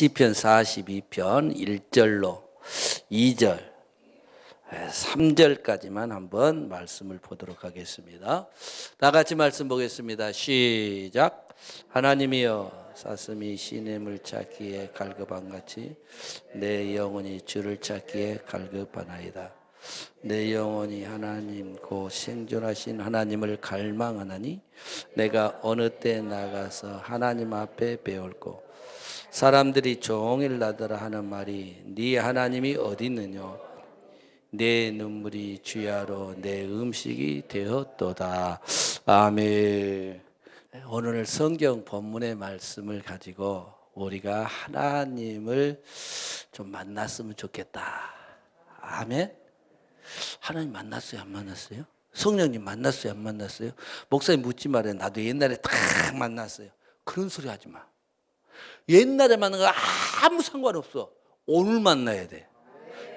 시편 42편 1절로 2절 3절까지만 한번 말씀을 보도록 하겠습니다. 다 같이 말씀 보겠습니다. 시작. 하나님이여 사슴이 시냇을 찾기에 갈급한같이 내 영혼이 주를 찾기에 갈급하나이다. 내 영혼이 하나님 곧 생존하신 하나님을 갈망하나니 내가 어느 때 나가서 하나님 앞에 배울고 사람들이 종일 나더라 하는 말이 네 하나님이 어디 있느냐 내 눈물이 주야로 내 음식이 되었도다. 아멘. 오늘 성경 본문의 말씀을 가지고 우리가 하나님을 좀 만났으면 좋겠다. 아멘. 하나님 만났어요? 안 만났어요? 성령님 만났어요? 안 만났어요? 목사님 묻지 말아요. 나도 옛날에 딱 만났어요. 그런 소리 하지 마. 옛날에 만난 거 아무 상관없어. 오늘 만나야 돼.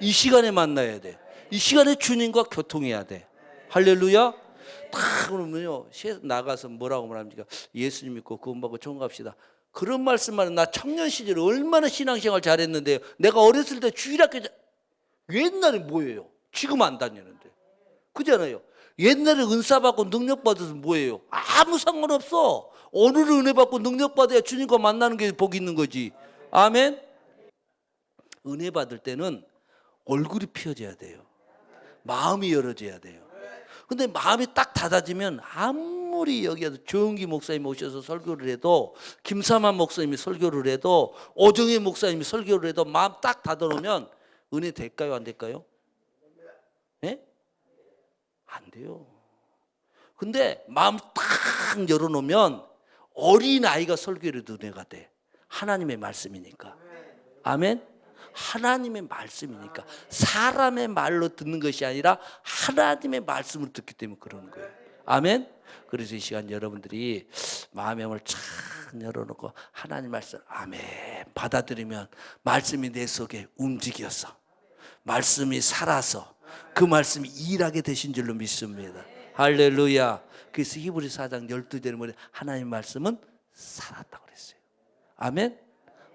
이 시간에 만나야 돼. 이 시간에 주님과 교통해야 돼. 할렐루야. 딱 그러면요 나가서 뭐라고 말합니까? 예수 믿고 구원 받고 천국 갑시다. 그런 말씀만 나 청년 시절에 얼마나 신앙생활 잘했는데요. 내가 어렸을 때 주일학교 옛날에 뭐예요? 지금 안 다니는데. 그잖아요. 옛날에 은사 받고 능력 받아서 뭐예요? 아무 상관없어. 오늘은 은혜 받고 능력 받아야 주님과 만나는 게 복 있는 거지. 아멘. 은혜 받을 때는 얼굴이 피어져야 돼요. 마음이 열어져야 돼요. 근데 마음이 딱 닫아지면 아무리 여기에서 조은기 목사님이 오셔서 설교를 해도 김삼환 목사님이 설교를 해도 오정혜 목사님이 설교를 해도 마음 딱 닫아놓으면 은혜 될까요? 안 될까요? 예? 안 돼요. 근데 마음 딱 열어놓으면 어린아이가 설교해도 은혜가 돼. 하나님의 말씀이니까. 아멘. 하나님의 말씀이니까 사람의 말로 듣는 것이 아니라 하나님의 말씀을 듣기 때문에 그러는 거예요. 아멘. 그래서 이 시간 여러분들이 마음의 문을 쫙 열어놓고 하나님 말씀 아멘 받아들이면 말씀이 내 속에 움직여서 말씀이 살아서 그 말씀이 일하게 되신 줄로 믿습니다. 할렐루야. 그래서 히브리서 4장 12절에 뭐래? 하나님 말씀은 살았다고 그랬어요. 아멘.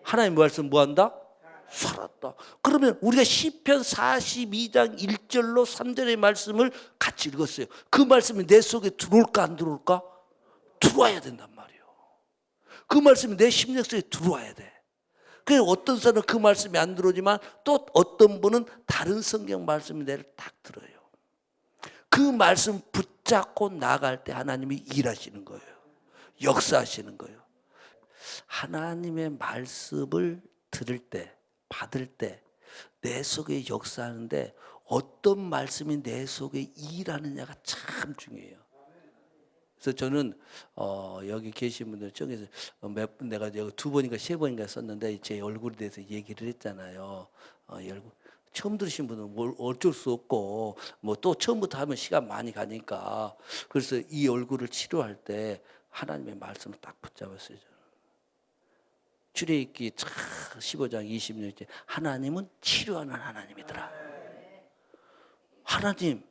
하나님 말씀 뭐한다? 살았다. 그러면 우리가 시편 42장 1절로 3절의 말씀을 같이 읽었어요. 그 말씀이 내 속에 들어올까 안 들어올까? 들어와야 된단 말이에요. 그 말씀이 내 심령 속에 들어와야 돼. 그래서 어떤 사람은 그 말씀이 안 들어오지만 또 어떤 분은 다른 성경 말씀이 내를 딱 들어요. 그 말씀 붙잡고 나갈 때 하나님이 일하시는 거예요. 역사하시는 거예요. 하나님의 말씀을 들을 때 받을 때 내 속에 역사하는데 어떤 말씀이 내 속에 일하느냐가 참 중요해요. 그래서 저는 여기 계신 분들 중에서 몇 분 내가 여기 2번인가 3번인가 썼는데 제 얼굴에 대해서 얘기를 했잖아요. 처음 들으신 분은 뭘 어쩔 수 없고 뭐 또 처음부터 하면 시간 많이 가니까 그래서 이 얼굴을 치료할 때 하나님의 말씀을 딱 붙잡았어요. 출애굽기 15장 26절 하나님은 치료하는 하나님이더라. 하나님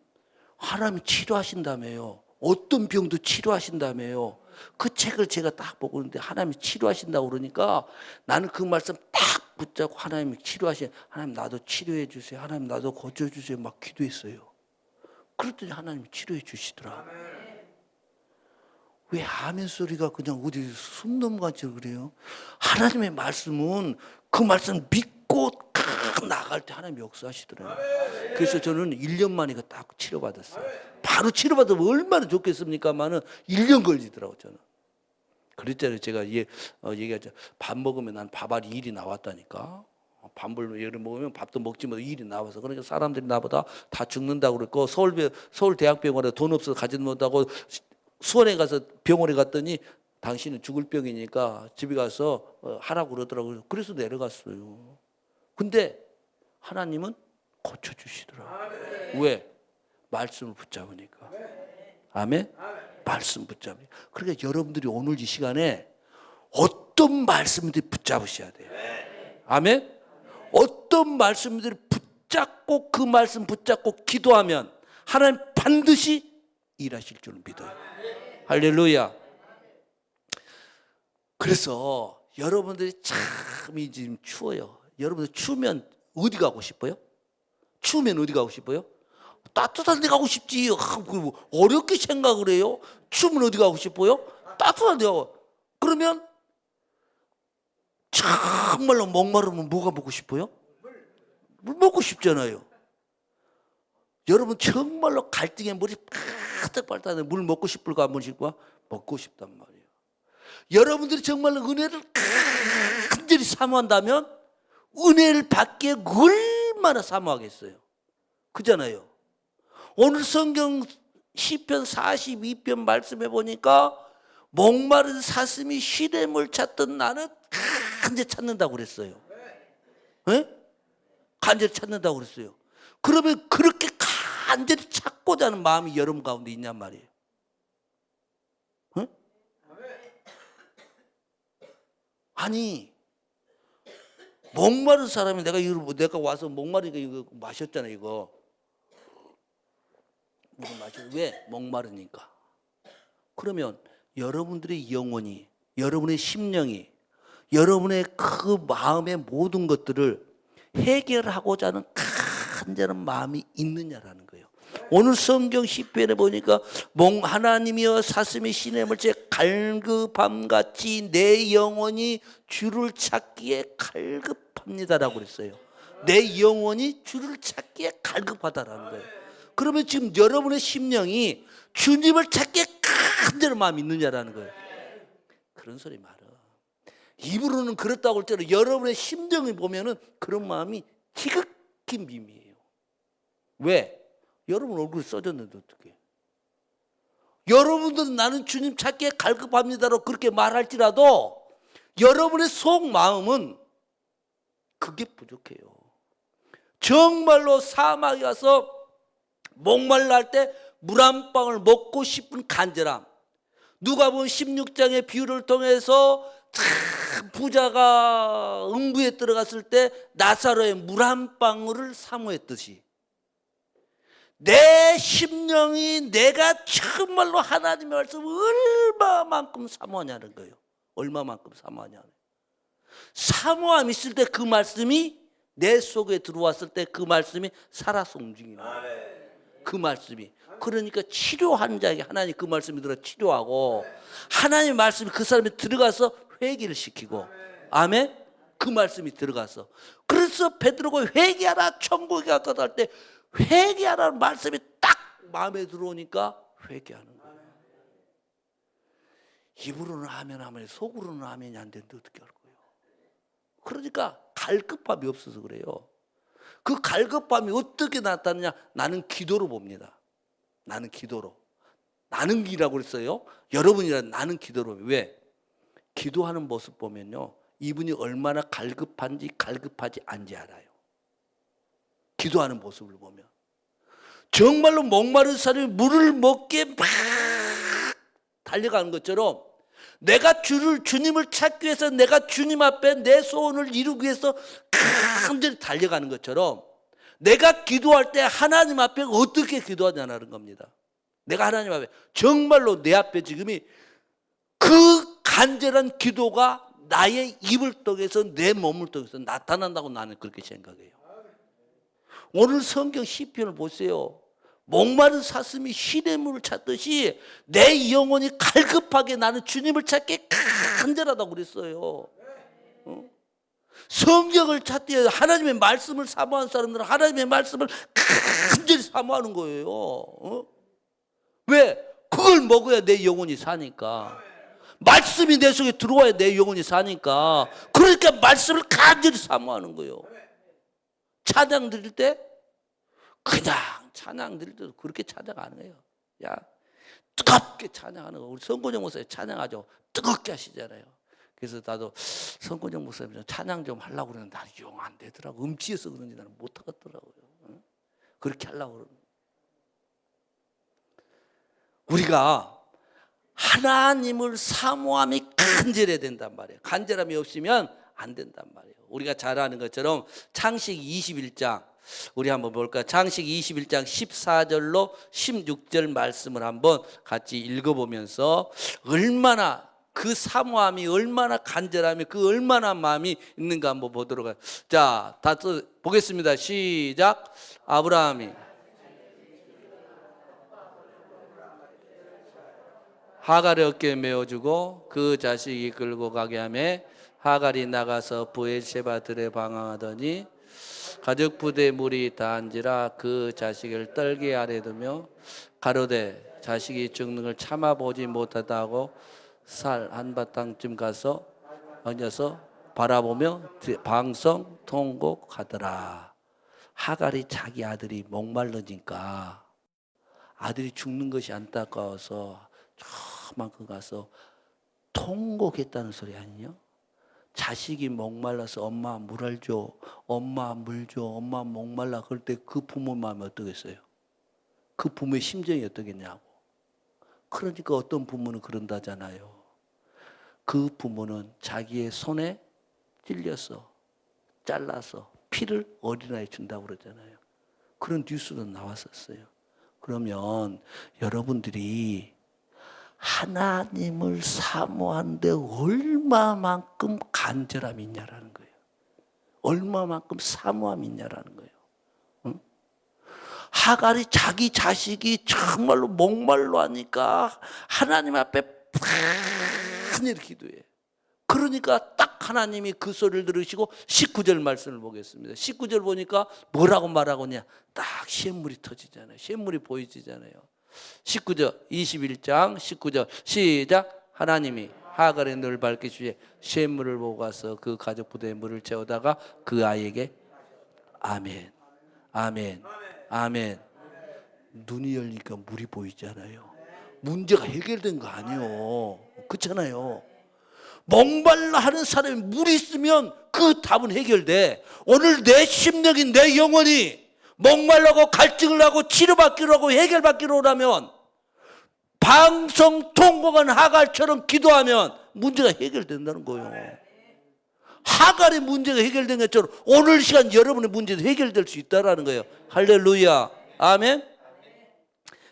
치료하신다며요. 어떤 병도 치료하신다며요. 그 책을 제가 딱 보고 있는데 하나님이 치료하신다고 그러니까 나는 그 말씀 딱 붙잡고 하나님이 하나님 나도 치료해 주세요. 하나님 나도 고쳐주세요. 막 기도했어요. 그랬더니 하나님이 치료해 주시더라. 왜 아멘 소리가 그냥 어디 숨 넘어가지 그래요? 하나님의 말씀은 그 말씀 믿고 나갈 때 하나님 역사하시더라고요. 그래서 저는 1년 만에 딱 치료받았어요. 바로 치료받으면 얼마나 좋겠습니까만은 1년 걸리더라고요. 저는. 그랬잖아요. 제가 얘기하죠. 밥 먹으면 난 밥알이 일이 나왔다니까. 밥을 예를 먹으면 밥도 먹지 못하고 일이 나와서 그러니까 사람들이 나보다 다 죽는다고 그랬고 서울대학병원에 돈 없어서 가지 못하고 수원에 가서 병원에 갔더니 당신은 죽을 병이니까 집에 가서 하라고 그러더라고요. 그래서 내려갔어요. 근데 하나님은 고쳐주시더라고요. 왜? 말씀을 붙잡으니까. 아멘? 말씀 붙잡으니까. 그러니까 여러분들이 오늘 이 시간에 어떤 말씀들이 붙잡으셔야 돼요. 아멘? 어떤 말씀들이 붙잡고 그 말씀 붙잡고 기도하면 하나님 반드시 일하실 줄 믿어요. 할렐루야. 그래서 여러분들이 참 참 지금 추워요. 여러분들 추우면 어디 가고 싶어요? 추우면 어디 가고 싶어요? 따뜻한 데 가고 싶지. 어렵게 생각을 해요. 추우면 어디 가고 싶어요? 따뜻한 데 가고. 그러면 정말로 목마르면 뭐가 먹고 싶어요? 물 먹고 싶잖아요. 여러분 정말로 갈등에 머리 빠득빠득하는데 물 먹고 싶을까 안 먹고 먹고 싶단 말이에요. 여러분들이 정말로 은혜를 간절히 사모한다면 은혜를 받기에 얼마나 사모하겠어요. 그잖아요. 오늘 성경 시편 42편 말씀해 보니까 목마른 사슴이 쉬렘을 찾던 나는 간절히 찾는다고 그랬어요. 네? 간절히 찾는다고 그랬어요. 그러면 그렇게 간절히 찾고자 하는 마음이 여러분 가운데 있냔 말이에요. 네? 아니 목마른 사람이 내가 와서 목마르니까 이거 마셨잖아요. 이거 마셔. 왜? 목마르니까. 그러면 여러분들의 영혼이, 여러분의 심령이, 여러분의 그 마음의 모든 것들을 해결하고자 하는 간절한 마음이 있느냐라는 거예요. 오늘 성경 시편에 보니까 하나님이여 사슴이 시냇을 제 갈급함같이 내 영혼이 주를 찾기에 갈급합니다라고 그랬어요. 내 영혼이 주를 찾기에 갈급하다라는 거예요. 그러면 지금 여러분의 심령이 주님을 찾기에 간절한 마음이 있느냐라는 거예요. 그런 소리 말아. 입으로는 그렇다고 할 때는 여러분의 심정을 보면은 그런 마음이 지극히 미미해요. 왜? 여러분 얼굴이 써졌는데 어떡해? 여러분들은 나는 주님 찾기에 갈급합니다로 그렇게 말할지라도 여러분의 속 마음은 그게 부족해요. 정말로 사막에 가서 목말라 할 때 물 한 방울 먹고 싶은 간절함. 누가복음 16장의 비유를 통해서 부자가 음부에 들어갔을 때 나사로의 물 한 방울을 사모했듯이 내 심령이 내가 정말로 하나님의 말씀을 얼마만큼 사모하냐는 거예요. 얼마만큼 사모하냐는 거예요. 사모함이 있을 때 그 말씀이 내 속에 들어왔을 때 그 말씀이 살아서 움직여요. 그 말씀이. 그러니까 치료하는 자에게 하나님 그 말씀이 들어 치료하고 하나님의 말씀이 그 사람이 들어가서 회개를 시키고 아멘? 그 말씀이 들어가서 그래서 베드로가 회개하라 천국에 가까다 할 때 회개하라는 말씀이 딱 마음에 들어오니까 회개하는 거예요. 입으로는 아멘 하면 속으로는 아멘이 안 되는데 어떻게 할 거예요? 그러니까 갈급함이 없어서 그래요. 그 갈급함이 어떻게 나타나냐? 나는 기도로 봅니다. 나는 기도로. 나는 기라고 그랬어요. 여러분이란 나는 기도로. 왜? 기도하는 모습 보면요. 이분이 얼마나 갈급한지 갈급하지 않은지 알아요. 기도하는 모습을 보면. 정말로 목마른 사람이 물을 먹기에 막 달려가는 것처럼 내가 주님을 찾기 위해서 내가 주님 앞에 내 소원을 이루기 위해서 간절히 달려가는 것처럼 내가 기도할 때 하나님 앞에 어떻게 기도하냐는 겁니다. 내가 하나님 앞에 정말로 내 앞에 지금이 그 간절한 기도가 나의 입을 통해서 내 몸을 통해서 나타난다고 나는 그렇게 생각해요. 오늘 성경 시편을 보세요. 목마른 사슴이 시냇물을 찾듯이 내 영혼이 갈급하게 나는 주님을 찾기 간절하다고 그랬어요. 성경을 찾기 위해 하나님의 말씀을 사모하는 사람들은 하나님의 말씀을 간절히 사모하는 거예요. 왜? 그걸 먹어야 내 영혼이 사니까. 말씀이 내 속에 들어와야 내 영혼이 사니까. 그러니까 말씀을 간절히 사모하는 거예요. 찬양 드릴 때 그냥 찬양 드릴 때도 그렇게 찬양 안 해요. 야, 뜨겁게 찬양하는 거. 우리 성권영 목사님 찬양하죠. 뜨겁게 하시잖아요. 그래서 나도 성권영 목사님 좀 찬양 좀 하려고 그러는데 나는 영 안 되더라고. 음치여서 그런지 나는 못 하겠더라고요. 그렇게 하려고 그러는. 우리가 하나님을 사모함이 간절해야 된단 말이에요. 간절함이 없으면 안 된단 말이에요. 우리가 잘 아는 것처럼 창세기 21장 우리 한번 볼까요? 창세기 21장 14절로 16절 말씀을 한번 같이 읽어보면서 얼마나 그 사모함이 얼마나 간절하며 그 얼마나 마음이 있는가 한번 보도록 하죠. 자, 다 보겠습니다. 시작. 아브라함이 하갈의 어깨에 메어주고 그 자식이 끌고 가게 하매 하갈이 나가서 브엘셰바 들에 방황하더니 가죽 부대 물이 다한지라 그 자식을 떨기 아래 두며 가로되 자식이 죽는 걸 참아보지 못하다고 살 한바탕쯤 가서 앉아서 바라보며 방성 통곡하더라. 하갈이 자기 아들이 목말르니까 아들이 죽는 것이 안타까워서 저만큼 가서 통곡했다는 소리 아니냐? 자식이 목말라서 엄마 물을 줘, 엄마 물 줘, 엄마 목말라 그럴 때 그 부모 마음이 어떠겠어요? 그 부모의 심정이 어떠겠냐고. 그러니까 어떤 부모는 그런다잖아요. 그 부모는 자기의 손에 찔려서 잘라서 피를 어린아이에 준다고 그러잖아요. 그런 뉴스도 나왔었어요. 그러면 여러분들이 하나님을 사모하는데 얼마만큼 간절함이 있냐라는 거예요. 얼마만큼 사모함이 있냐라는 거예요. 응? 하갈이 자기 자식이 정말로 목말로 하니까 하나님 앞에 많이 기도해. 그러니까 딱 하나님이 그 소리를 들으시고 19절 말씀을 보겠습니다. 19절 보니까 뭐라고 말하고냐? 딱 샘물이 터지잖아요. 샘물이 보이지잖아요. 19절 21장 19절 시작. 하나님이 하갈의 눈을 밝히시에 샘물을 보고 가서 그 가죽 부대에 물을 채우다가 그 아이에게 아멘 아멘 아멘. 눈이 열리니까 물이 보이잖아요. 문제가 해결된 거 아니에요. 그렇잖아요. 목말라 하는 사람이 물이 있으면 그 답은 해결돼. 오늘 내 심령이 내 영혼이 목말라고 갈증을 하고 치료받기로 하고 해결받기로 하면 방성 통곡한 하갈처럼 기도하면 문제가 해결된다는 거예요. 하갈의 문제가 해결된 것처럼 오늘 시간 여러분의 문제도 해결될 수 있다는 거예요. 할렐루야. 아멘.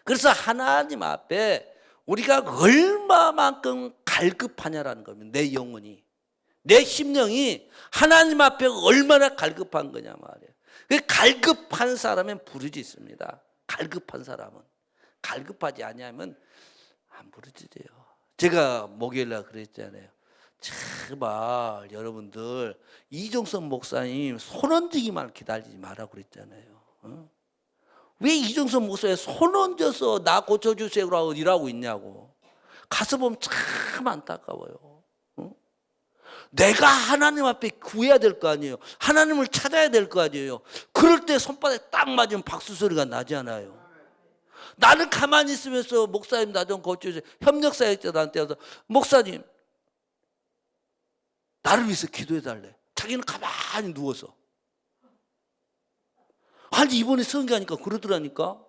그래서 하나님 앞에 우리가 얼마만큼 갈급하냐라는 겁니다. 내 영혼이, 내 심령이 하나님 앞에 얼마나 갈급한 거냐 말이에요. 갈급한 사람은 부르짖습니다. 갈급한 사람은. 갈급하지 않으면 안 부르짖어요. 제가 목요일날 그랬잖아요. 제발 여러분들 이종선 목사님 손 얹기만 기다리지 마라고 그랬잖아요. 왜 이종선 목사님 손 얹어서 나 고쳐주세요라고 일하고 있냐고. 가서 보면 참 안타까워요. 내가 하나님 앞에 구해야 될 거 아니에요. 하나님을 찾아야 될 거 아니에요. 그럴 때 손바닥에 딱 맞으면 박수 소리가 나지 않아요. 나는 가만히 있으면서 목사님 나 좀 고쳐주세요. 협력사역자한테 와서 목사님 나를 위해서 기도해달래. 자기는 가만히 누워서. 아니 이번에 선교하니까 그러더라니까.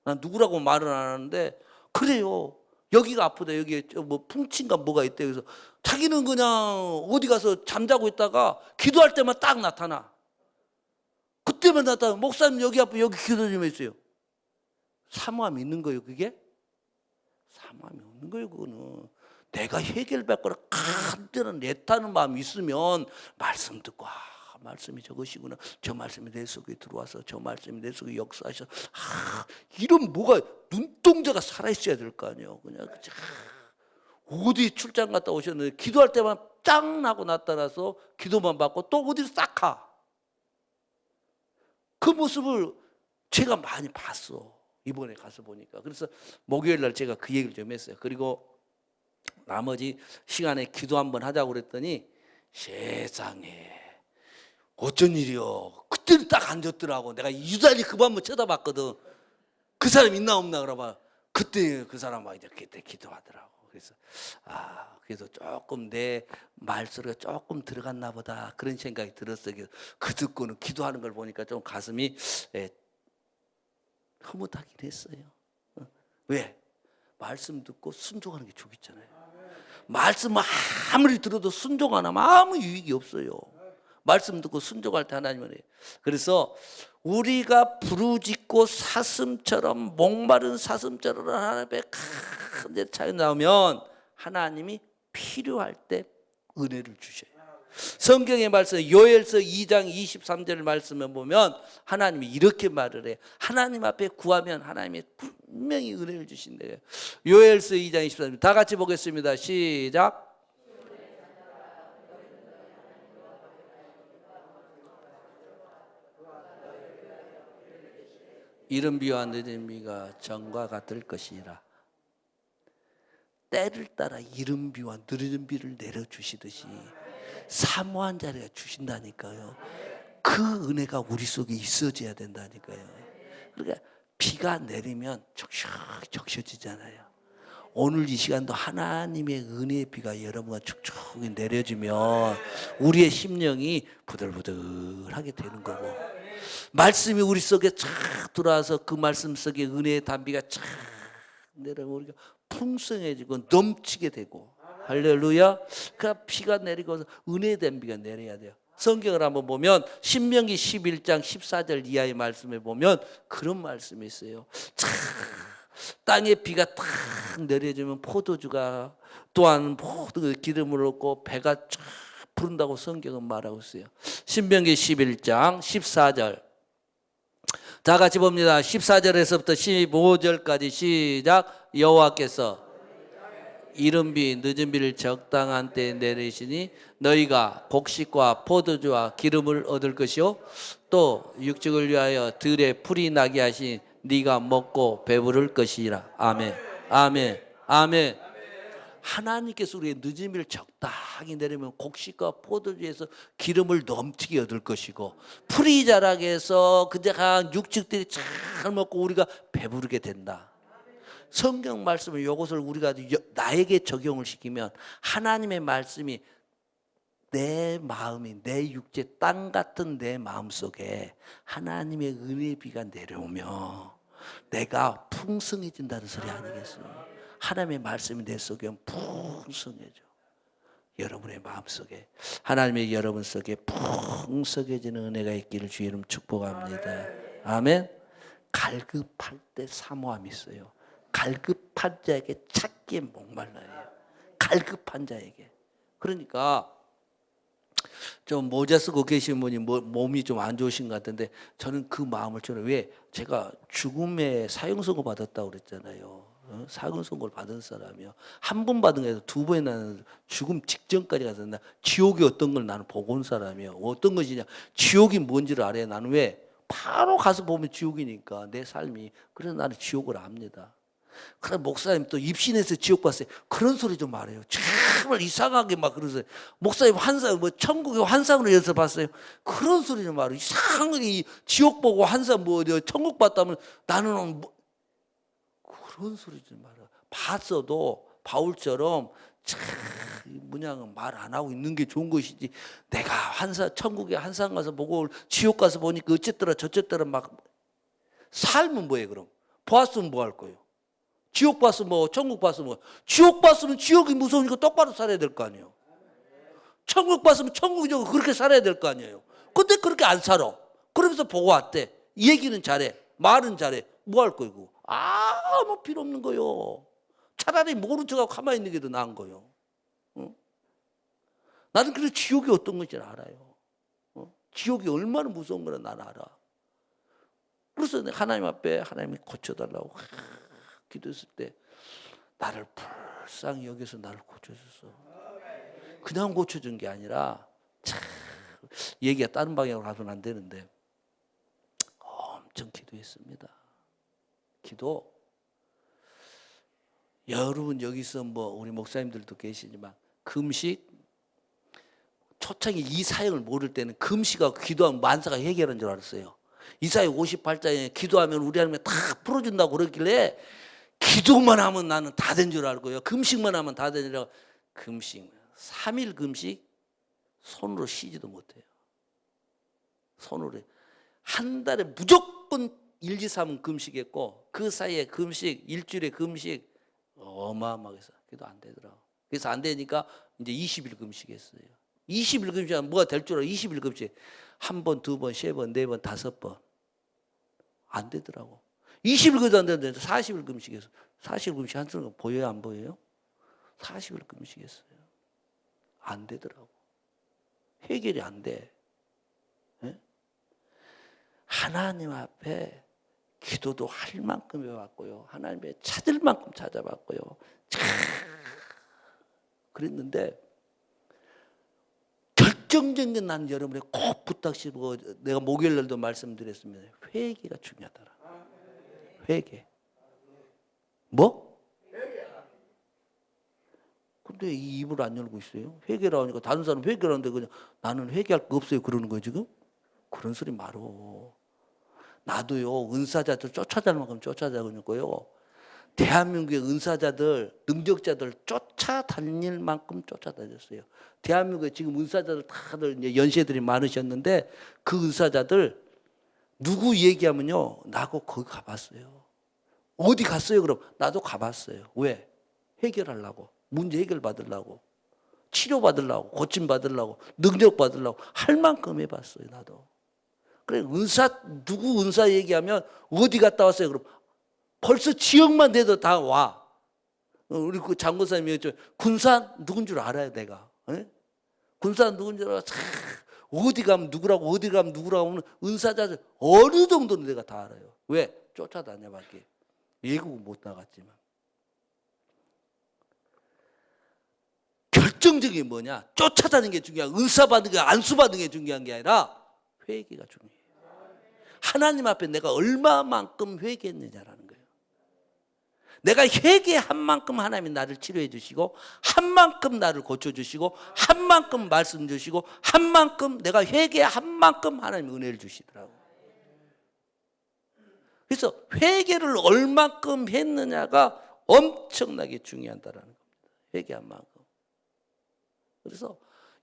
난 누구라고 말은 안 하는데 그래요. 여기가 아프다. 여기에 뭐 풍치인가 뭐가 있대. 그래서 자기는 그냥 어디 가서 잠자고 있다가 기도할 때만 딱 나타나. 그때만 나타나. 목사님 여기 아프 여기 기도 좀 해주세요. 사모함이 있는 거예요 그게? 사모함이 없는 거예요 그거는. 내가 해결할 거라 간절한 애타는 마음이 있으면 말씀 듣고 말씀이 저것이구나. 저 말씀이 내 속에 들어와서 저 말씀이 내 속에 역사하셔. 이런 뭐가 눈동자가 살아있어야 될 거 아니에요. 그냥 어디 출장 갔다 오셨는데 기도할 때만 짱 나고 나타나서 기도만 받고 또 어디로 싹 가. 그 모습을 제가 많이 봤어. 이번에 가서 보니까. 그래서 목요일 날 제가 그 얘기를 좀 했어요. 그리고 나머지 시간에 기도 한번 하자고 그랬더니 세상에 어쩐 일이요. 그때는 딱 앉았더라고. 내가 유달리 그 밤을 쳐다봤거든. 그 사람 있나 없나 그러봐. 그때 그 사람 막 이렇게 기도하더라고. 그래서 그래서 조금 내 말소리가 조금 들어갔나 보다 그런 생각이 들었어요. 그 듣고는 기도하는 걸 보니까 좀 가슴이 흐뭇하긴 했어요. 왜? 말씀 듣고 순종하는 게 좋겠잖아요. 말씀 아무리 들어도 순종 안 하면 아무 유익이 없어요. 말씀 듣고 순종할 때 하나님은 해요. 그래서 우리가 부르짖고 사슴처럼 목마른 사슴처럼 하나님 앞에 큰 차이 나오면 하나님이 필요할 때 은혜를 주셔요. 성경의 말씀 요엘서 2장 23절 말씀에 보면 하나님이 이렇게 말을 해요. 하나님 앞에 구하면 하나님이 분명히 은혜를 주신대요. 요엘서 2장 23절 다 같이 보겠습니다. 시작. 이른 비와 늦은 비가 전과 같을 것이라. 때를 따라 이른 비와 늦은 비를 내려주시듯이 사모한 자리가 주신다니까요. 그 은혜가 우리 속에 있어져야 된다니까요. 그러니까 비가 내리면 적셔지잖아요. 오늘 이 시간도 하나님의 은혜의 비가 여러분과 축축히 내려지면 우리의 심령이 부들부들하게 되는 거고, 말씀이 우리 속에 쫙 들어와서 그 말씀 속에 은혜의 단비가 쫙 내려오면 우리가 풍성해지고 넘치게 되고, 할렐루야. 그 비가 내리고 은혜의 단비가 내려야 돼요. 성경을 한번 보면 신명기 11장 14절 이하의 말씀에 보면 그런 말씀이 있어요. 땅에 비가 탁 내려주면 포도주가 또한 모든 기름을 얻고 배가 쫙 부른다고 성경은 말하고 있어요. 신명기 11장 14절 다 같이 봅니다. 14절에서부터 15절까지 시작. 여호와께서 이른 비 늦은 비를 적당한 때에 내리시니 너희가 곡식과 포도주와 기름을 얻을 것이요 또 육축을 위하여 들에 풀이 나게 하시니 네가 먹고 배부를 것이라. 아멘. 아멘. 아멘. 하나님께서 우리의 늦은 비를 적당히 내리면 곡식과 포도주에서 기름을 넘치게 얻을 것이고, 풀이 자라게 해서 그냥 육축들이 잘 먹고 우리가 배부르게 된다. 성경 말씀을 이것을 우리가 나에게 적용을 시키면 하나님의 말씀이 내 마음이, 내 육체 땅 같은 내 마음속에 하나님의 은혜의 비가 내려오며 내가 풍성해진다는 소리 아니겠어요? 하나님의 말씀이 내 속에 풍성해져. 여러분의 마음속에, 하나님의 여러분 속에 풍성해지는 은혜가 있기를 주의 이름 축복합니다. 아멘. 갈급할 때 사모함이 있어요. 갈급한 자에게 찾기에 목말라요. 갈급한 자에게. 그러니까 좀 모자 쓰고 계신 분이 몸이 좀 안 좋으신 것 같은데 저는 그 마음을 저는 왜 제가 죽음의 사형 선고 받았다고 그랬잖아요. 사형 선고를 받은 사람이요. 한 번 받은 게 아니라 두 번이나 나는 죽음 직전까지 가서 나 지옥이 어떤 걸 나는 보고 온 사람이에요. 어떤 것이냐, 지옥이 뭔지를 알아야. 나는 왜 바로 가서 보면 지옥이니까 내 삶이. 그래서 나는 지옥을 압니다. 그래 목사님 또 입신해서 지옥 봤어요. 그런 소리 좀 말해요. 정말 이상하게 막 그러세요. 목사님 환상 뭐 천국의 환상으로 여기서 봤어요. 그런 소리 좀 말해요. 이상하게 지옥 보고 환상 뭐 천국 봤다면 나는 뭐 그런 소리 좀 말해요. 봤어도 바울처럼 그냥 말 안 하고 있는 게 좋은 것이지. 내가 환상 천국의 환상 가서 보고 지옥 가서 보니까 어쨌더라 저쨌더라 막 삶은 뭐예요 그럼? 보았으면 뭐 할 거예요? 지옥 봤으면 뭐, 천국 봤으면 뭐. 지옥 봤으면 지옥이 무서우니까 똑바로 살아야 될 거 아니에요. 천국 봤으면 천국이죠. 그렇게 살아야 될 거 아니에요. 근데 그렇게 안 살아. 그러면서 보고 왔대. 얘기는 잘해. 말은 잘해. 뭐 할 거고? 아무 필요 없는 거요. 차라리 모른 척하고 가만히 있는 게 더 나은 거요. 나는 그래서 지옥이 어떤 건지 알아요. 지옥이 얼마나 무서운 거나 나는 알아. 그래서 하나님 앞에 하나님이 고쳐달라고 기도했을 때 나를 불쌍히 여기서 나를 고쳐줬어. 그냥 고쳐준 게 아니라 참 얘기가 다른 방향으로 가서는 안 되는데 엄청 기도했습니다. 기도. 여러분 여기서 뭐 우리 목사님들도 계시지만 금식 초창기 이 사역을 모를 때는 금식하고 기도하면 만사가 해결한 줄 알았어요. 이사야 58장에 기도하면 우리 하나님이 다 풀어준다고 그러길래 기도만 하면 나는 다 된 줄 알고요. 금식만 하면 다 된 줄 알고. 금식 3일 금식 손으로 쉬지도 못해요. 손으로 한 달에 무조건 1, 2, 3은 금식했고 그 사이에 금식 일주일에 금식 어마어마하게 해서 그래도 안 되더라고. 그래서 안 되니까 이제 20일 금식했어요. 20일 금식하면 뭐가 될 줄 알아. 20일 금식 한 번, 두 번, 세 번, 네 번, 다섯 번 안 되더라고. 20일 그도 안 되는데 40일 금식해서 40일 금식 한 사람 보여요 안 보여요? 40일 금식했어요. 안 되더라고. 해결이 안 돼. 예? 하나님 앞에 기도도 할 만큼 해왔고요. 하나님의 찾을 만큼 찾아봤고요. 그랬는데 결정적인 난 여러분의 꼭 부탁드리고 내가 목요일날도 말씀드렸습니다. 회개가 중요하더라. 회개. 뭐? 근데 이 입을 안 열고 있어요. 회개라 하니까 다른 사람 회개라는데 그냥 나는 회개할 거 없어요. 그러는 거예요 지금? 그런 소리 말어. 나도요 은사자들 쫓아다닐 만큼 쫓아다니고요. 대한민국의 은사자들, 능력자들 쫓아다닐 만큼 쫓아다녔어요. 대한민국에 지금 은사자들 다들 이제 연세들이 많으셨는데 그 은사자들 누구 얘기하면요, 나하고 거기 가봤어요. 어디 갔어요? 그럼 나도 가봤어요. 왜? 해결하려고, 문제 해결 받으려고, 치료 받으려고, 고침 받으려고, 능력 받으려고 할 만큼 해봤어요. 나도. 그래 누구 은사 얘기하면 어디 갔다 왔어요? 그럼 벌써 지역만 돼도 다 와. 우리 그 장고사님이 군산 누군 줄 알아요, 내가. 에? 군산 누군 줄 알아. 어디 가면 누구라고, 어디 가면 누구라고 하면 은사자들 어느 정도는 내가 다 알아요. 왜? 쫓아다녀봤기. 외국은 못 나갔지만. 결정적인 게 뭐냐? 쫓아다니는 게 중요한, 은사 받는 게 안수 받는 게 중요한 게 아니라 회개가 중요해요. 하나님 앞에 내가 얼마만큼 회개했느냐라는 거예요. 내가 회개한 만큼 하나님이 나를 치료해 주시고 한 만큼 나를 고쳐주시고 한 만큼 말씀 주시고 한 만큼 내가 회개한 만큼 하나님이 은혜를 주시더라고요. 그래서 회개를 얼마큼 했느냐가 엄청나게 중요하다는 겁니다. 회개한 만큼. 그래서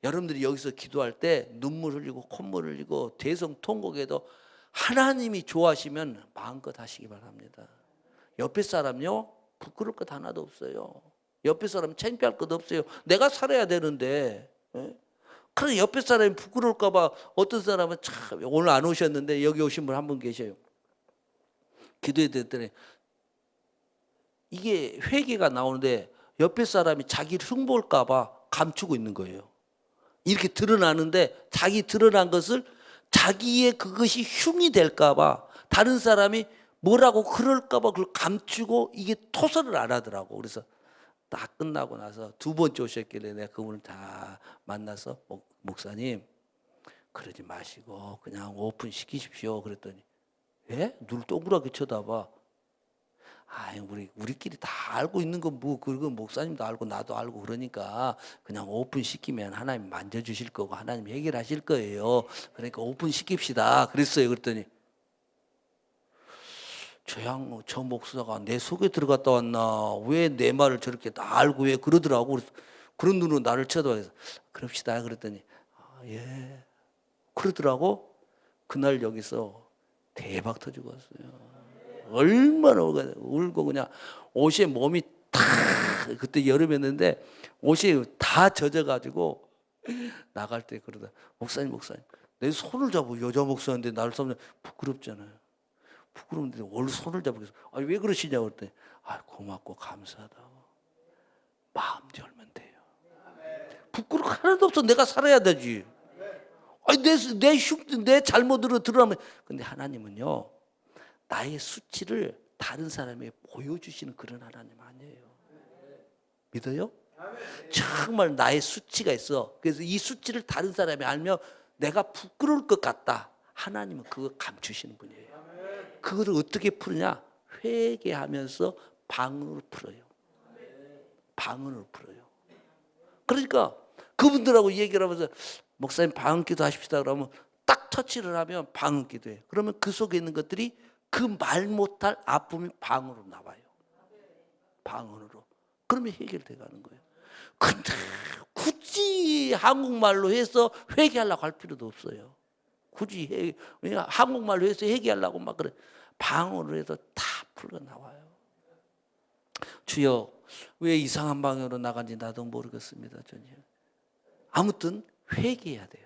여러분들이 여기서 기도할 때 눈물 흘리고 콧물 흘리고 대성통곡해도 하나님이 좋아하시면 마음껏 하시기 바랍니다. 옆에 사람요 부끄러울 것 하나도 없어요. 옆에 사람 창피할 것 없어요. 내가 살아야 되는데. 그래 옆에 사람이 부끄러울까 봐 어떤 사람은 참 오늘 안 오셨는데 여기 오신 분 한 분 계셔요. 기도해 드렸더니 이게 회개가 나오는데 옆에 사람이 자기를 흉볼까 봐 감추고 있는 거예요. 이렇게 드러나는데 자기 드러난 것을 자기의 그것이 흉이 될까 봐 다른 사람이 뭐라고 그럴까 봐 그걸 감추고 이게 토설을 안 하더라고. 그래서 딱 끝나고 나서 두 번째 오셨길래 내가 그분을 다 만나서 목사님 그러지 마시고 그냥 오픈 시키십시오. 그랬더니 예? 눈을 동그랗게 쳐다봐. 아이 우리끼리 다 알고 있는 건 뭐 그건 목사님도 알고 나도 알고 그러니까 그냥 오픈 시키면 하나님 만져주실 거고 하나님 해결하실 거예요. 그러니까 오픈 시킵시다. 그랬어요. 그랬더니 저 목사가 내 속에 들어갔다 왔나? 왜 내 말을 저렇게 다 알고 왜 그러더라고. 그래서 그런 눈으로 나를 쳐다봐서 그럽시다. 그랬더니 예 그러더라고. 그날 여기서 대박 터지고 왔어요. 얼마나 울고 그냥 옷에 몸이 다 그때 여름이었는데 옷이 다 젖어가지고 나갈 때 그러다 목사님 내 손을 잡고 여자 목사인데 나를 잡으면 부끄럽잖아요. 부끄러운데 원래 손을 잡고 아니 왜 그러시냐고 그랬더니 고맙고 감사하다고 마음 열면 돼요. 부끄러워 하나도 없어. 내가 살아야 되지. 아니 내 잘못으로 드러나면 근데 하나님은요 나의 수치를 다른 사람에게 보여주시는 그런 하나님 아니에요. 믿어요? 정말 나의 수치가 있어. 그래서 이 수치를 다른 사람이 알면 내가 부끄러울 것 같다. 하나님은 그거 감추시는 분이에요. 그거를 어떻게 푸느냐? 회개하면서 방언으로 풀어요. 방언으로 풀어요. 그러니까 그분들하고 얘기를 하면서 목사님 방언기도 하십시다 그러면 딱 터치를 하면 방언기도 해요. 그러면 그 속에 있는 것들이 그 말 못할 아픔이 방언으로 나와요. 방언으로. 그러면 해결돼 가는 거예요. 근데 굳이 한국말로 해서 회개하려고 할 필요도 없어요. 굳이 한국말로 해서 회개하려고 막 그래. 방언으로 해서 다 풀려 나와요. 주여 왜 이상한 방향으로 나간지 나도 모르겠습니다. 전혀. 아무튼 회개해야 돼요.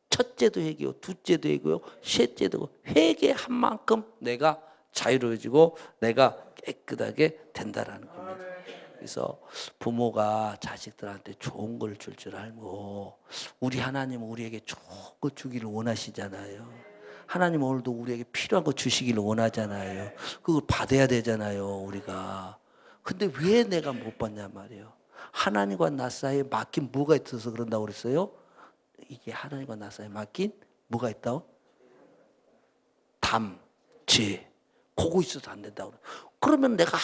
첫째도 회개요, 둘째도 회개요, 셋째도 회개한 만큼 내가 자유로워지고 내가 깨끗하게 된다라는 겁니다. 그래서 부모가 자식들한테 좋은 걸 줄 줄 알고, 우리 하나님은 우리에게 좋은 걸 주기를 원하시잖아요. 하나님 오늘도 우리에게 필요한 거 주시기를 원하잖아요. 그걸 받아야 되잖아요, 우리가. 근데 왜 내가 못 받냐 말이에요. 하나님과 나 사이에 맡긴 뭐가 있어서 그런다고 그랬어요? 이게 하나님과 나 사이에 맡긴 뭐가 있다고? 담, 죄. 그거 있어서 안 된다고. 그러면 내가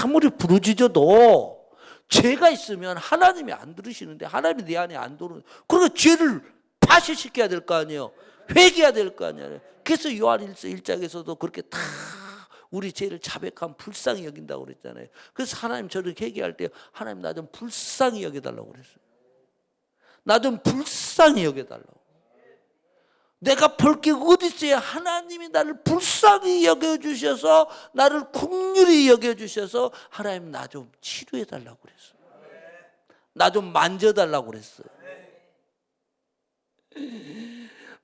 아무리 부르짖어도 죄가 있으면 하나님이 안 들으시는데, 하나님이 내 안에 안 들어오는, 그러니까 죄를 파쇄시켜야 될 거 아니에요. 회개해야 될 거 아니에요. 그래서 요한일서 1장에서도 그렇게 다 우리 죄를 자백하면 불쌍히 여긴다고 그랬잖아요. 그래서 하나님 저를 회개할 때 하나님 나 좀 불쌍히 여겨달라고 그랬어요. 나 좀 불쌍히 여겨달라고. 내가 볼 게 어디 있어야 하나님이 나를 불쌍히 여겨주셔서, 나를 긍휼히 여겨주셔서 하나님 나 좀 치료해달라고 그랬어요. 나 좀 만져달라고 그랬어요.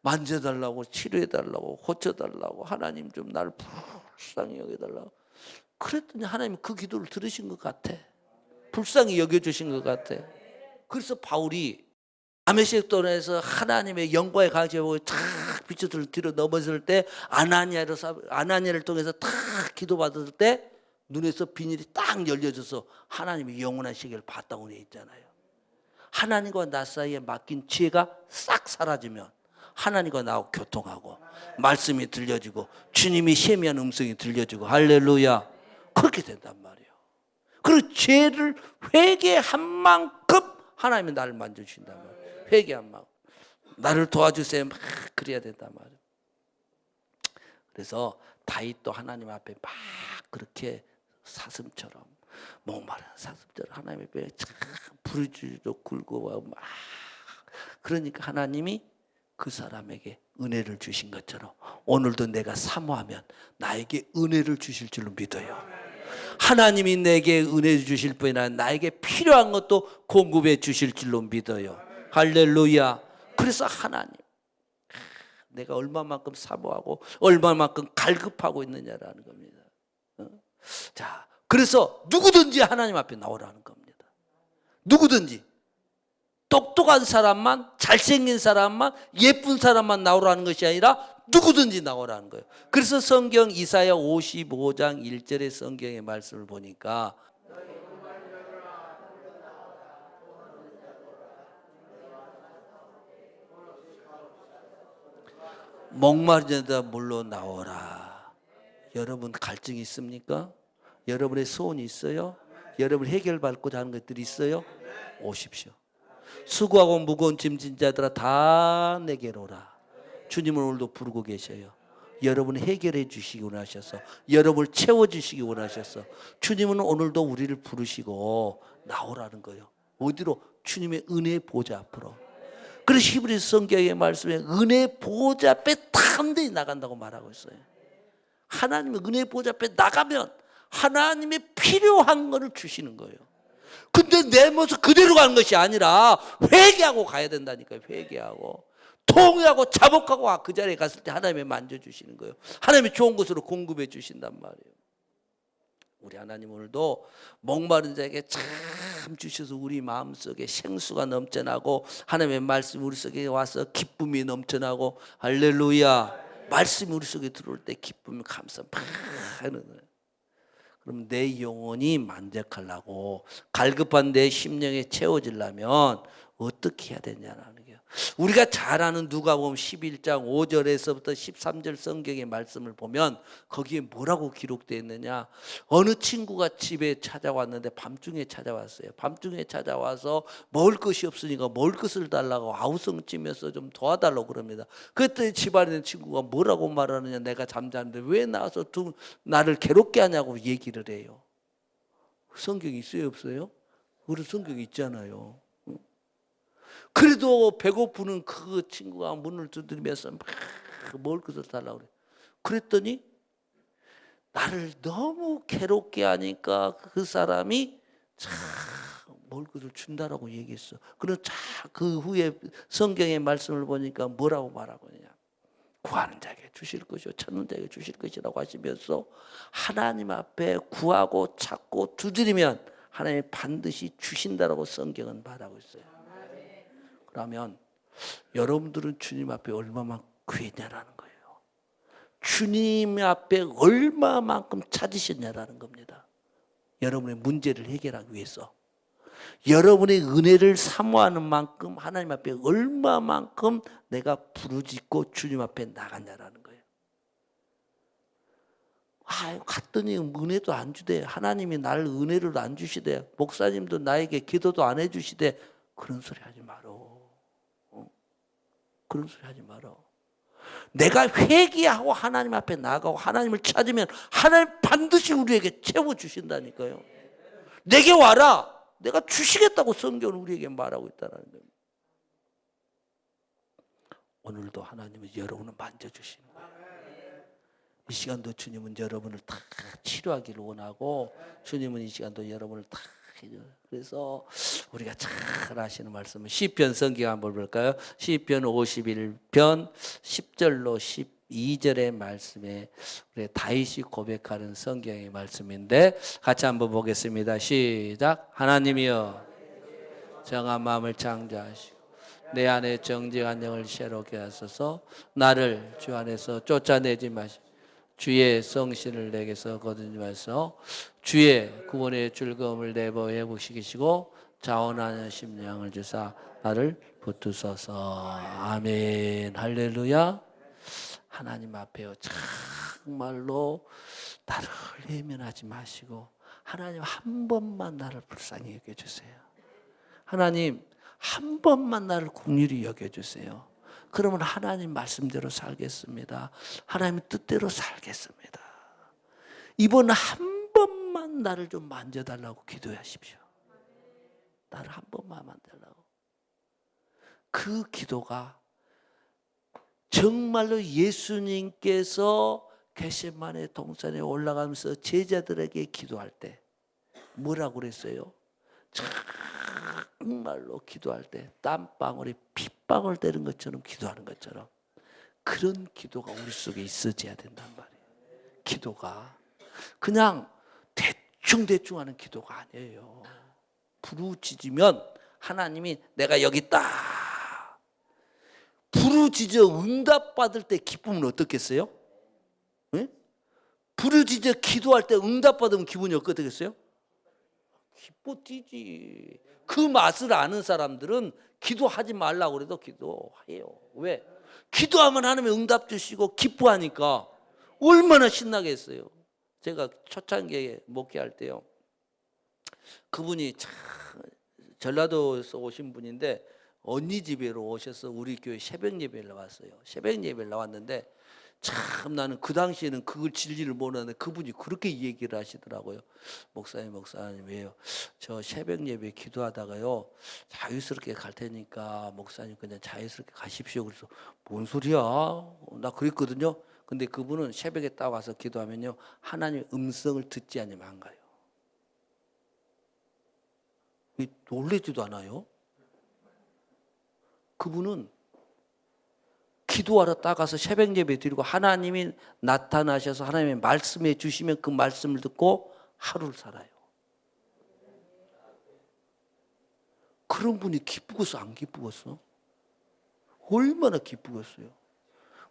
만져달라고, 치료해달라고, 고쳐달라고, 하나님 좀 나를 불쌍히 여겨달라고. 그랬더니 하나님 그 기도를 들으신 것 같아. 불쌍히 여겨주신 것 같아. 그래서 바울이 다메섹도에서 하나님의 영광의 강지에 보고 탁 빛을 뒤로 넘어설 때, 아나니아를 통해서 탁 기도받을 때 눈에서 비닐이 딱 열려져서 하나님의 영원한 시계를 봤다고 돼 있잖아요. 하나님과 나 사이에 맡긴 죄가 싹 사라지면 하나님과 나하고 교통하고, 말씀이 들려지고, 주님이 세미한 음성이 들려지고, 할렐루야, 그렇게 된단 말이에요. 그리고 죄를 회개한 만큼 하나님이 나를 만져주신단 말이에요. 회개한 마음, 나를 도와주세요, 막 그래야 된단 말이에요. 그래서 다윗도 하나님 앞에 막 그렇게 사슴처럼, 목마른 사슴처럼 하나님 앞에 참 부르짖어 굴고 막, 그러니까 하나님이 그 사람에게 은혜를 주신 것처럼 오늘도 내가 사모하면 나에게 은혜를 주실 줄로 믿어요. 하나님이 내게 은혜 주실 뿐 아니라 나에게 필요한 것도 공급해 주실 줄로 믿어요. 할렐루야. 그래서 하나님, 내가 얼마만큼 사모하고 얼마만큼 갈급하고 있느냐라는 겁니다. 자, 그래서 누구든지 하나님 앞에 나오라는 겁니다. 누구든지. 똑똑한 사람만, 잘생긴 사람만, 예쁜 사람만 나오라는 것이 아니라 누구든지 나오라는 거예요. 그래서 성경 이사야 55장 1절의 성경의 말씀을 보니까, 목마른 자다 물로 나오라. 여러분 갈증이 있습니까? 여러분의 소원이 있어요? 여러분 해결받고자 하는 것들이 있어요? 오십시오. 수고하고 무거운 짐진 자들아 다 내게로 오라. 주님은 오늘도 부르고 계셔요. 여러분 해결해 주시기 원하셔서, 여러분을 채워주시기 원하셔서, 주님은 오늘도 우리를 부르시고 나오라는 거예요. 어디로? 주님의 은혜 보좌 앞으로. 그래서 히브리서 성경의 말씀에 은혜 보좌 앞에 담대히 나간다고 말하고 있어요. 하나님의 은혜 보좌 앞에 나가면 하나님의 필요한 것을 주시는 거예요. 근데 내 모습 그대로 가는 것이 아니라 회개하고 가야 된다니까요. 회개하고 통회하고 자복하고 그 자리에 갔을 때 하나님이 만져주시는 거예요. 하나님이 좋은 것으로 공급해 주신단 말이에요. 우리 하나님 오늘도 목마른 자에게 참 주셔서 우리 마음속에 생수가 넘쳐나고, 하나님의 말씀이 우리 속에 와서 기쁨이 넘쳐나고, 할렐루야, 말씀이 우리 속에 들어올 때 기쁨이 감사 막 하는 거예요. 그럼 내 영혼이 만족하려고, 갈급한 내 심령에 채워지려면 어떻게 해야 되냐는 거예요. 우리가 잘 아는 누가복음 11장 5절에서부터 13절 성경의 말씀을 보면 거기에 뭐라고 기록되어 있느냐. 어느 친구가 집에 찾아왔는데 밤중에 찾아왔어요. 밤중에 찾아와서 먹을 것이 없으니까 먹을 것을 달라고 아우성치면서 좀 도와달라고 그럽니다. 그때 집안에 있는 친구가 뭐라고 말하느냐. 내가 잠자는데 왜 나와서 나를 괴롭게 하냐고 얘기를 해요. 성경이 있어요 없어요? 우리 성경이 있잖아요. 그래도 배고프는 그 친구가 문을 두드리면서 막 먹을 것을 달라고 그래. 그랬더니 나를 너무 괴롭게 하니까 그 사람이 참 먹을 것을 준다라고 얘기했어. 그럼 그 후에 성경의 말씀을 보니까 뭐라고 말하고 있냐. 구하는 자에게 주실 것이요 찾는 자에게 주실 것이라고 하시면서 하나님 앞에 구하고 찾고 두드리면 하나님이 반드시 주신다라고 성경은 말하고 있어요. 그러면 여러분들은 주님 앞에 얼마만큼 구했냐라는 거예요. 주님 앞에 얼마만큼 찾으셨냐라는 겁니다. 여러분의 문제를 해결하기 위해서. 여러분의 은혜를 사모하는 만큼 하나님 앞에 얼마만큼 내가 부르짖고 주님 앞에 나갔냐라는 거예요. 갔더니 은혜도 안 주대. 하나님이 나를 은혜를 안 주시대. 목사님도 나에게 기도도 안 해주시대. 그런 소리 하지 말어. 그런 소리 하지 말어. 내가 회개하고 하나님 앞에 나가고 하나님을 찾으면 하나님 반드시 우리에게 채워주신다니까요. 내게 와라. 내가 주시겠다고 성경은 우리에게 말하고 있다는 겁니다. 오늘도 하나님은 여러분을 만져주시는 거예요. 이 시간도 주님은 여러분을 다 치료하기를 원하고 주님은 이 시간도 여러분을 다 그래서 우리가 잘 아시는 말씀은 시편 성경 한번 볼까요? 시편 51편 10절로 12절의 말씀에 우리 다윗이 고백하는 성경의 말씀인데 같이 한번 보겠습니다. 시작. 하나님이여 정한 마음을 창조하시고 내 안에 정직한 영을 새롭게 하소서. 나를 주 안에서 쫓아내지 마시고 주의 성신을 내게서 거두지 마소서. 주의 구원의 즐거움을 내버 회복시키시고 자원하는 심령을 주사 나를 붙드소서. 아멘. 할렐루야. 하나님 앞에요 정말로 나를 외면하지 마시고 하나님 한 번만 나를 불쌍히 여겨주세요. 하나님 한 번만 나를 긍휼히 여겨주세요. 그러면 하나님 말씀대로 살겠습니다. 하나님의 뜻대로 살겠습니다. 이번 한 번만 나를 좀 만져달라고 기도하십시오. 나를 한 번만 만져달라고. 그 기도가 정말로 예수님께서 겟세마네 동산에 올라가면서 제자들에게 기도할 때 뭐라고 그랬어요? 정말로 기도할 때 땀방울이 핏방울 되는 것처럼 기도하는 것처럼 그런 기도가 우리 속에 있어져야 된단 말이에요. 기도가 그냥 대충 하는 기도가 아니에요. 부르짖으면 하나님이 내가 여기 있다. 부르짖어 응답받을 때 기쁨은 어떻겠어요? 네? 부르짖어 기도할 때 응답받으면 기분이 어떻겠어요? 기뻐 뛰지. 그 맛을 아는 사람들은 기도하지 말라고 그래도 기도해요. 왜? 기도하면 하나님이 응답 주시고 기뻐하니까 얼마나 신나겠어요. 제가 초창기에 목회할 때요. 그분이 참 전라도에서 오신 분인데 언니 집에로 오셔서 우리 교회 새벽 예배를 나왔어요. 새벽 예배를 나왔는데 참 나는 그 당시에는 그걸 진리를 모르는데 그분이 그렇게 얘기를 하시더라고요. 목사님 왜요? 저 새벽 예배 기도하다가요 자유스럽게 갈 테니까 목사님 그냥 자유스럽게 가십시오. 그래서 뭔 소리야? 나 그랬거든요. 근데 그분은 새벽에 딱 와서 기도하면요 하나님의 음성을 듣지 않으면 안 가요. 놀라지도 않아요. 그분은 기도하러 따가서 새벽 예배 드리고 하나님이 나타나셔서 하나님의 말씀해 주시면 그 말씀을 듣고 하루를 살아요. 그런 분이 기쁘겠어 안 기쁘겠어? 얼마나 기쁘겠어요.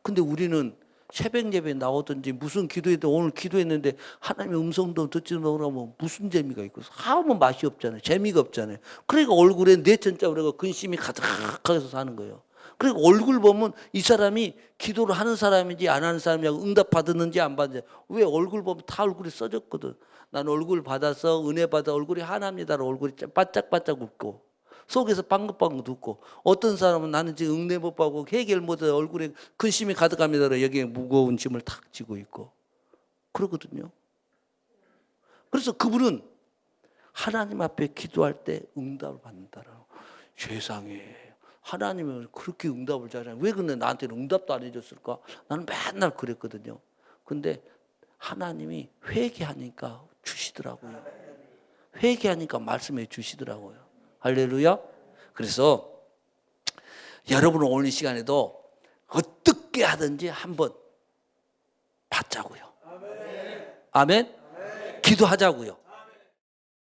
근데 우리는 새벽 예배 나오든지 무슨 기도해도 오늘 기도했는데 하나님의 음성도 듣지 못하면 무슨 재미가 있고 아무 맛이 없잖아요. 재미가 없잖아요. 그러니까 얼굴에 내천자고 근심이 가득하게 사는 거예요. 그리고 얼굴 보면 이 사람이 기도를 하는 사람인지 안 하는 사람이냐고 응답 받았는지 안 받았는지. 왜 얼굴 보면 다 얼굴이 써졌거든. 난 얼굴 받아서 은혜 받아 얼굴이 하나입니다로 얼굴이 바짝바짝 웃고 속에서 빵긋빵긋 웃고 어떤 사람은 나는 지금 응대 못 받고 해결 못해 얼굴에 근심이 가득합니다로 여기에 무거운 짐을 탁 지고 있고 그러거든요. 그래서 그분은 하나님 앞에 기도할 때 응답을 받는다라고. 세상에 하나님은 그렇게 응답을 잘하냐. 왜 근데 나한테는 응답도 안 해줬을까? 나는 맨날 그랬거든요. 근데 하나님이 회개하니까 주시더라고요. 회개하니까 말씀해 주시더라고요. 할렐루야. 그래서 여러분은 오늘 이 시간에도 어떻게 하든지 한번 받자고요. 아멘. 기도하자고요.